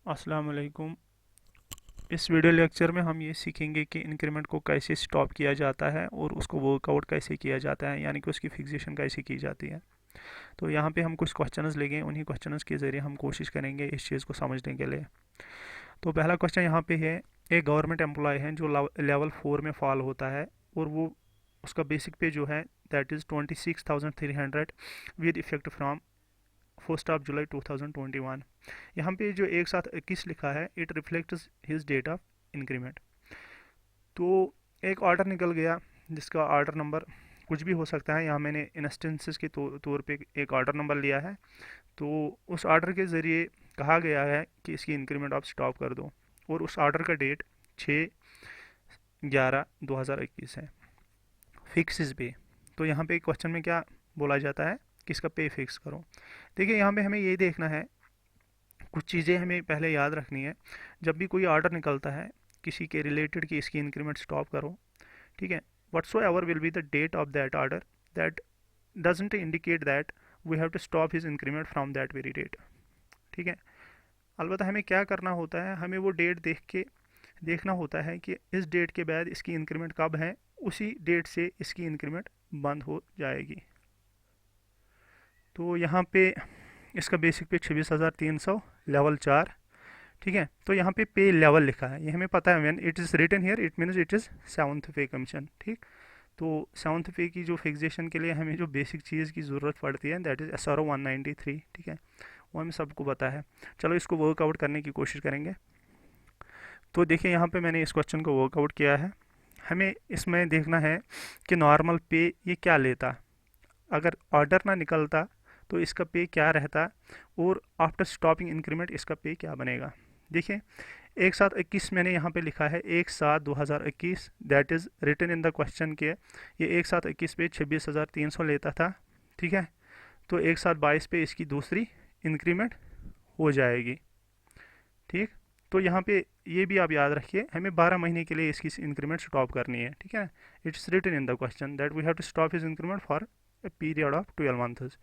अस्सलाम वालेकुम। इस वीडियो लेक्चर में हम ये सीखेंगे कि इंक्रीमेंट को कैसे स्टॉप किया जाता है और उसको वर्कआउट कैसे किया जाता है, यानी कि उसकी फिक्सेशन कैसे की जाती है। तो यहाँ पे हम कुछ क्वेश्चंस लेंगे, उन्हीं क्वेश्चंस के ज़रिए हम कोशिश करेंगे इस चीज़ को समझने के लिए। तो पहला क्वेश्चन यहाँ पे है, एक गवर्नमेंट एम्प्लॉय है जो लेवल 4 में फॉल होता है और वो उसका बेसिक पे जो है that is 26,300 with effect from 1 July 2021। यहाँ पे जो एक साथ 21 लिखा है, it reflects his date of increment. तो एक ऑर्डर निकल गया जिसका ऑर्डर नंबर कुछ भी हो सकता है। यहाँ मैंने इंस्टेंसेस के तौर पे एक ऑर्डर नंबर लिया है। तो उस ऑर्डर के ज़रिए कहा गया है कि इसकी इंक्रीमेंट आप स्टॉप कर दो, और उस ऑर्डर का डेट 6/11/2021 है। फिक्स इज पे। तो यहाँ पे क्वेश्चन में क्या बोला जाता है कि इसका पे फिक्स करो। देखिए यहाँ पे हमें ये देखना है, कुछ चीज़ें हमें पहले याद रखनी है। जब भी कोई ऑर्डर निकलता है किसी के रिलेटेड कि इसकी इंक्रीमेंट स्टॉप करो, ठीक है, whatsoever will be the date of that order, that doesn't indicate that we have to stop his increment from that very date. ठीक है। अलबत्ता हमें क्या करना होता है, हमें वो डेट देख के देखना होता है कि इस डेट के बाद इसकी इंक्रीमेंट कब है, उसी डेट से इसकी इंक्रीमेंट बंद हो जाएगी। तो यहाँ पे इसका बेसिक पे 26,300 लेवल 4। ठीक है। तो यहाँ पे लेवल लिखा है, ये हमें पता है, when it is written here it means it is seventh pay commission. ठीक। तो सेवन्थ पे की जो फिक्सेशन के लिए हमें जो बेसिक चीज़ की ज़रूरत पड़ती है दैट इज़ SRO 193। ठीक है, वो हमें सबको पता है। चलो इसको वर्कआउट करने की कोशिश करेंगे। तो देखिए यहाँ पे मैंने इस क्वेश्चन को वर्कआउट किया है। हमें इसमें देखना है कि नॉर्मल पे ये क्या लेता, अगर ऑर्डर ना निकलता तो इसका पे क्या रहता, और आफ्टर स्टॉपिंग इंक्रीमेंट इसका पे क्या बनेगा। देखिए 1/7/21 मैंने यहाँ पे लिखा है, 1/7/2021 that is written in the question के। ये 1/7/21 पे 26,300 लेता था। ठीक है। तो 1/7/22 पे इसकी दूसरी इंक्रीमेंट हो जाएगी। ठीक। तो यहाँ पे ये भी आप याद रखिए, हमें 12 महीने के लिए इसकी इंक्रीमेंट स्टॉप करनी है। ठीक है। It's written in the question that we have to stop his increment for a period of 12 months.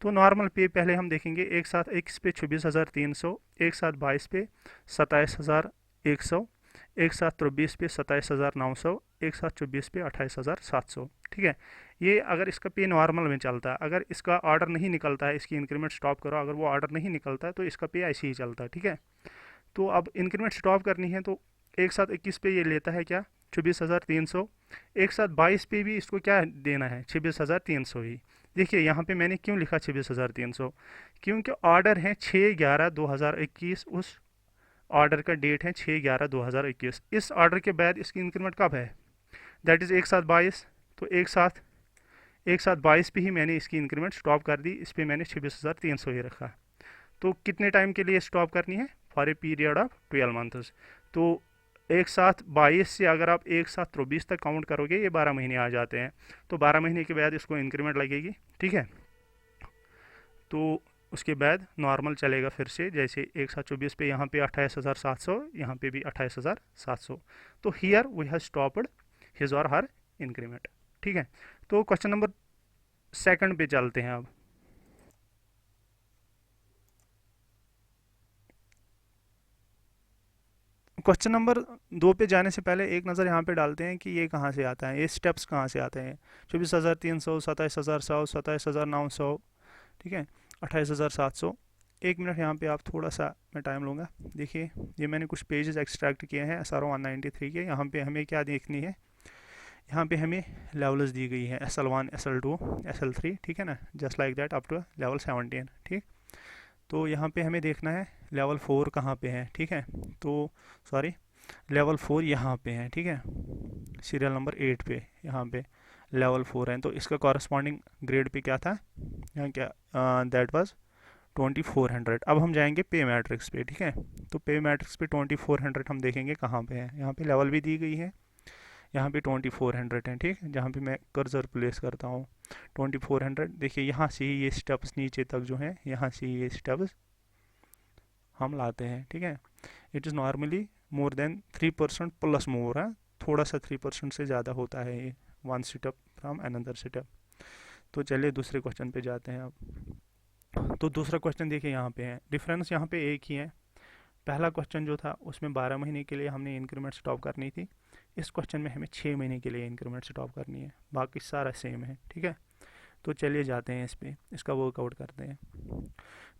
तो नॉर्मल पे पहले हम देखेंगे, 1/7/21 पे 26,300, 1/7/22 पे 27,100, 1/7/23 पे 27,900, 1/7/24 पे 28,700। ठीक है। ये अगर इसका पे नॉर्मल में चलता है, अगर इसका ऑर्डर नहीं निकलता है इसकी इंक्रीमेंट स्टॉप करो, अगर वो ऑर्डर नहीं निकलता है तो इसका पे ऐसे ही चलता है। ठीक है। तो अब इंक्रीमेंट स्टॉप करनी है तो 1/7/21 पे ये लेता है क्या, 26,300। 1/7/22 पे भी इसको क्या देना है, 26,300 ही। देखिए यहाँ पे मैंने क्यों लिखा 26,300, क्योंकि ऑर्डर है 6/11/2021, उस ऑर्डर का डेट है 6/11/2021। इस ऑर्डर के बाद इसकी इंक्रीमेंट कब है, दैट इज़ 1/7/22। तो एक साथ 22 पे ही मैंने इसकी इंक्रीमेंट स्टॉप कर दी, इस पर मैंने 26,300 ही रखा। तो कितने टाइम के लिए स्टॉप करनी है, for a period of 12 months. तो 1/7/22 से अगर आप 1/7/24 तक काउंट करोगे ये 12 महीने आ जाते हैं। तो 12 महीने के बाद इसको इंक्रीमेंट लगेगी। ठीक है। तो उसके बाद नॉर्मल चलेगा फिर से, जैसे 1/7/24 पे यहाँ पे 28,700, यहाँ पे भी 28,700। तो here we have stopped his और हर इंक्रीमेंट। ठीक है। तो क्वेश्चन नंबर सेकंड पे चलते हैं अब। क्वेश्चन नंबर 2 पे जाने से पहले एक नज़र यहाँ पे डालते हैं कि ये कहाँ से आता है, ये स्टेप्स कहाँ से आते हैं। 24,300, 27,100, 27,900, ठीक है, 28,700। एक मिनट यहाँ पे आप थोड़ा सा मैं टाइम लूँगा। देखिए ये मैंने कुछ पेजेस एक्सट्रैक्ट किए हैं SRO 193 के। यहाँ पे हमें क्या देखनी है, यहाँ पे हमें लेवल्स दी गई है SL1, SL2, SL3। ठीक है ना, just like that up to level 17। ठीक। तो यहाँ पे हमें देखना है लेवल 4 कहाँ पे है। ठीक है। तो सॉरी, लेवल 4 यहाँ पे है। ठीक है, सीरियल नंबर 8 पे यहाँ पे लेवल 4 है। तो इसका कॉरस्पॉन्डिंग ग्रेड पे क्या था, यहाँ क्या, दैट वाज 2400। अब हम जाएंगे पे मैट्रिक्स पे। ठीक है। तो पे मैट्रिक्स पे 2400 हम देखेंगे कहाँ पे है। यहाँ पे लेवल भी दी गई है, यहाँ पे 2400 है। ठीक है, जहाँ पे मैं कर्सर प्लेस करता हूँ 2400। देखिए यहाँ से ही ये स्टेप्स नीचे तक जो है, यहाँ से ये स्टेप्स हम लाते हैं। ठीक है। It is normally more than 3% plus मोर है, थोड़ा सा 3% से ज़्यादा होता है ये, one step from another step. तो चलिए दूसरे क्वेश्चन पे जाते हैं अब। तो दूसरा क्वेश्चन देखिए यहाँ पे है, डिफरेंस यहाँ पे एक ही है, पहला क्वेश्चन जो था उसमें 12 महीने के लिए हमने इंक्रीमेंट स्टॉप करनी थी, इस क्वेश्चन में हमें 6 महीने के लिए इंक्रीमेंट स्टॉप करनी है, बाकी सारा सेम है। ठीक है, तो चलिए जाते हैं इस पे, इसका वर्कआउट करते हैं।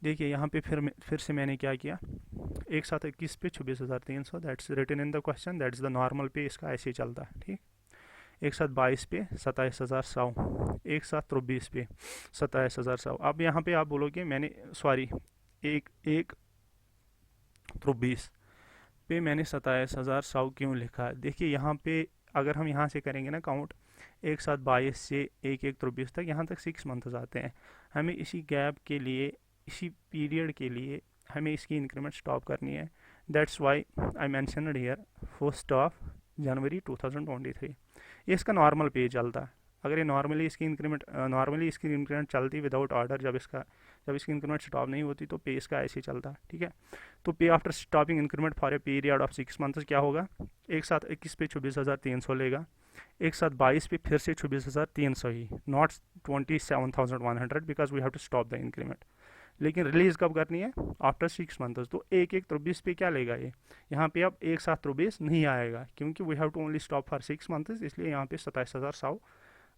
देखिए यहाँ पे फिर से मैंने क्या किया, एक साथ 21 pay 26,300, that's written in the question, that's the normal pay, इसका ऐसे ही चलता है। ठीक, एक साथ 22 पे 27,100, एक साथ 23 पे 27,100। अब यहाँ पे आप बोलोगे मैंने सॉरी एक एक 23 पे मैंने 27,100 क्यों लिखा है। देखिए यहाँ पे अगर हम यहाँ से करेंगे ना काउंट, एक साथ 22 से एक एक 23 तक, यहाँ तक 6 मंथ्स आते हैं। हमें इसी गैप के लिए, इसी पीरियड के लिए हमें इसकी इंक्रीमेंट स्टॉप करनी है। That's why I mentioned here 1 जनवरी 2023। ये इसका नॉर्मल पे चलता है। अगर ये नॉर्मली इसकी इंक्रीमेंट चलती विदाउट ऑर्डर, जब इसकी इंक्रीमेंट स्टॉप नहीं होती तो पे इसका ऐसे ही चलता है। ठीक है, तो पे after stopping increment for a period of 6 months क्या होगा, एक साथ 21 पे 26,300 लेगा, एक साथ 22 पे फिर से 26,300 ही, not 27,100, because we have to stop the increment. लेकिन रिलीज़ कब करनी है, आफ्टर 6 मंथ्स। तो एक एक 23 पे क्या लेगा ये, यहाँ पे अब एक साथ 23 नहीं आएगा, क्योंकि we have to only stop for 6 months, इसलिए यहाँ पे 27,100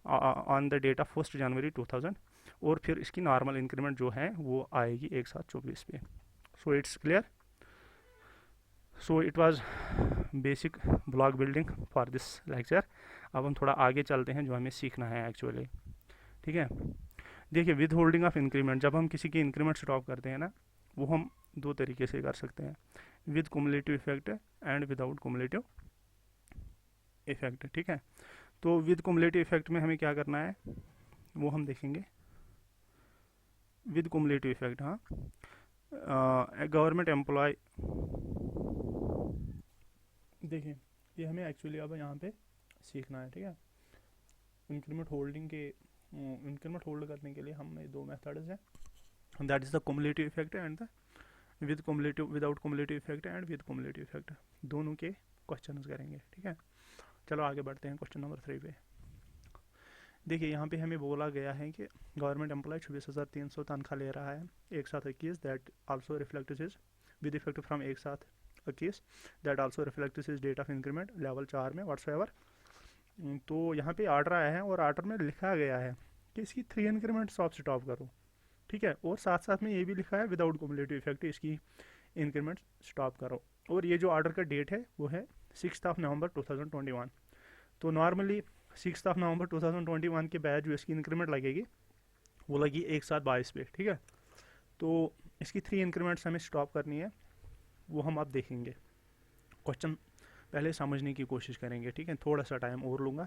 on the date of 1 January 2000, और फिर इसकी नॉर्मल इंक्रीमेंट जो है वो आएगी एक साथ 24 पे। So it's clear. So it was basic block building for this lecture. अब हम थोड़ा आगे चलते हैं जो हमें सीखना है एक्चुअली। ठीक है, देखिए विद होल्डिंग ऑफ इंक्रीमेंट, जब हम किसी की इंक्रीमेंट स्टॉप करते हैं ना, वो हम दो तरीके से कर सकते हैं, with cumulative effect and without cumulative effect. ठीक है, तो विद कुमुलेटिव इफेक्ट में हमें क्या करना है वो हम देखेंगे। विद कुमुलेटिव इफेक्ट, हाँ, गवर्नमेंट एम्प्लॉय, देखिए ये हमें एक्चुअली अब यहाँ पे सीखना है। ठीक है, इंक्रीमेंट होल्ड करने के लिए हमें दो मेथड्स हैं, that is the cumulative effect and the without cumulative effect and with cumulative effect, दोनों के क्वेश्चंस करेंगे। ठीक है, चलो आगे बढ़ते हैं क्वेश्चन नंबर 3 पे। देखिए यहाँ पे हमें बोला गया है कि गवर्नमेंट एम्प्लॉय 26,300 तनख्वाह ले रहा है, एक साथ 21, that also reflects his with effect from एक साथ 21, that also reflects his date of increment level 4 में व्हाट्सएवर। तो यहाँ पे ऑर्डर आया है और ऑर्डर में लिखा गया है कि इसकी 3 इंक्रीमेंट स्टॉप करो। ठीक है, और साथ साथ में ये भी लिखा है विदाउट कुमुलेटिव इफेक्ट इसकी इंक्रीमेंट स्टॉप करो, और ये जो ऑर्डर का डेट है वो है 6 नवंबर 2021। तो नॉर्मली 6 नवंबर 2021 के बाद जो इसकी इंक्रीमेंट लगेगी वो लगी एक साथ 22 पे। ठीक है, तो इसकी 3 इंक्रीमेंट्स हमें स्टॉप करनी है, वो हम अब देखेंगे। क्वेश्चन पहले समझने की कोशिश करेंगे। ठीक है, थोड़ा सा टाइम और लूँगा।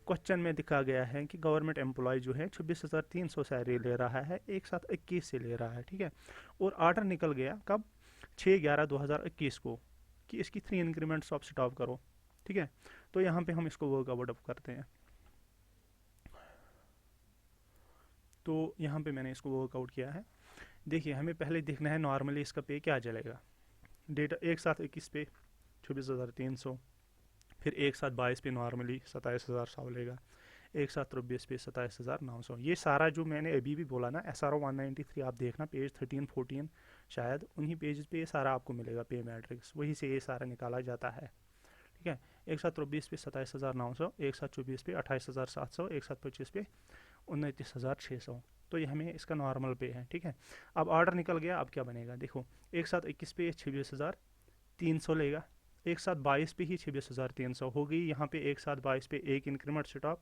क्वेश्चन में दिखा गया है कि गवर्नमेंट एम्प्लॉय जो है 26,300 सैलरी ले रहा है, एक साथ 21 से ले रहा है। ठीक है, और ऑर्डर निकल गया कब, 6/11/2021 को, कि इसकी 3 इंक्रीमेंट्स आप स्टॉप करो। ठीक है, तो यहाँ पे हम इसको वर्कआउट अप करते हैं। तो यहाँ पे मैंने इसको वर्कआउट किया है। देखिए हमें पहले देखना है नॉर्मली इसका पे क्या चलेगा। डेटा एक साथ 21 पे 26,300, फिर एक साथ 22 पे नॉर्मली 27,100 लेगा, एक साथ 23 पे 27,900। ये सारा जो मैंने अभी भी बोला ना, SRO 193, आप देखना पेज 13-14 शायद, उन्हीं पेज पे ये सारा आपको मिलेगा पे मैट्रिक्स, वहीं से ये सारा निकाला जाता है। ठीक है, एक साथ 23 पे 27,900, एक साथ 24 पे 28,700, एक साथ 25 पे 29,600। तो ये हमें इसका नॉर्मल पे है। ठीक है, अब ऑर्डर निकल गया, अब क्या बनेगा देखो, एक साथ 21 पे 26,300 लेगा, एक साथ 22 पे ही 26,300 हो गई। यहाँ पे एक साथ 22 पे एक इंक्रीमेंट स्टॉप,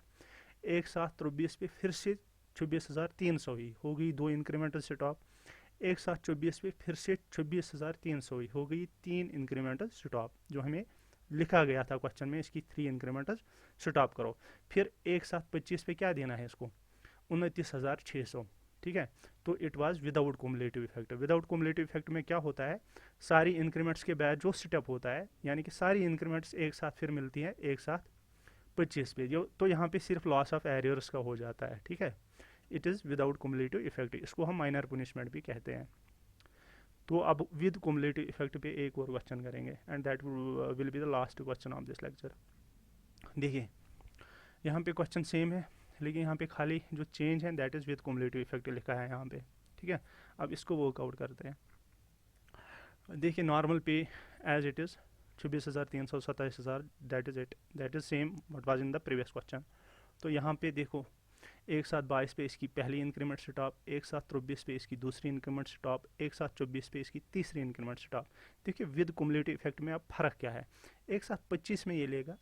एक साथ 23 पे फिर से 26,300 ही हो गई, 2 इंक्रीमेंटल स्टॉप, एक साथ 24 पे फिर से 26,300 ही हो गई, 3 इंक्रीमेंटल स्टॉप, जो हमें लिखा गया था क्वेश्चन में, इसकी 3 इंक्रीमेंटल स्टॉप करो। फिर एक साथ 25 पे क्या देना है इसको, 29,600। ठीक है, तो it was without cumulative effect. Without cumulative effect में क्या होता है, सारी इंक्रीमेंट्स के बाद जो स्टेप होता है, यानी कि सारी इंक्रीमेंट्स एक साथ फिर मिलती हैं एक साथ 25 पे, जो तो यहाँ पे सिर्फ लॉस ऑफ एरियर्स का हो जाता है। ठीक है, it is without cumulative effect, इसको हम माइनर पनिशमेंट भी कहते हैं। तो अब विद कुमुलेटिव इफेक्ट पे एक और क्वेश्चन करेंगे, and that will be the last question of this lecture. देखिए यहाँ पे क्वेश्चन सेम है, लेकिन यहाँ पे खाली जो चेंज है that is with cumulative effect लिखा है यहाँ पे। ठीक है, अब इसको वर्कआउट करते हैं। देखिए normal pay as it is 26,300 27,000, that is it, that is same what was in the previous question. तो यहाँ पे देखो एक साथ 22 पे इसकी पहली इंक्रीमेंट स्टॉप, एक साथ 24 पे इसकी दूसरी इंक्रीमेंट स्टॉप, एक साथ 24 पे इसकी तीसरी इंक्रीमेंट स्टॉप। देखिए विद कुमुलेटिव इफेक्ट में अब फ़र्क क्या है, एक साथ 25 में ये लेगा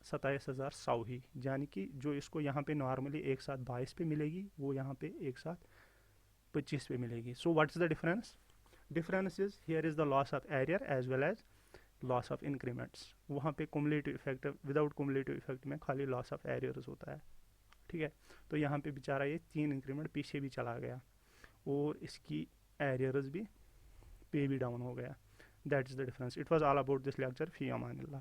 27,100 ही, यानी कि जो इसको यहाँ पे नॉर्मली एक साथ 22 पे मिलेगी वो यहाँ पे एक साथ 25 पे मिलेगी। So what is the difference? Difference is here is the loss of arrear as well as loss of increments. वहाँ पे cumulative effect, without cumulative effect में खाली लॉस ऑफ एरियर्स होता है, ठीक है। तो यहाँ पे बेचारा ये 3 इंक्रीमेंट पीछे भी चला गया और इसकी एरियर्स भी, पे भी डाउन हो गया। That is the difference. It was all about this lecture. Fee Aman Allah.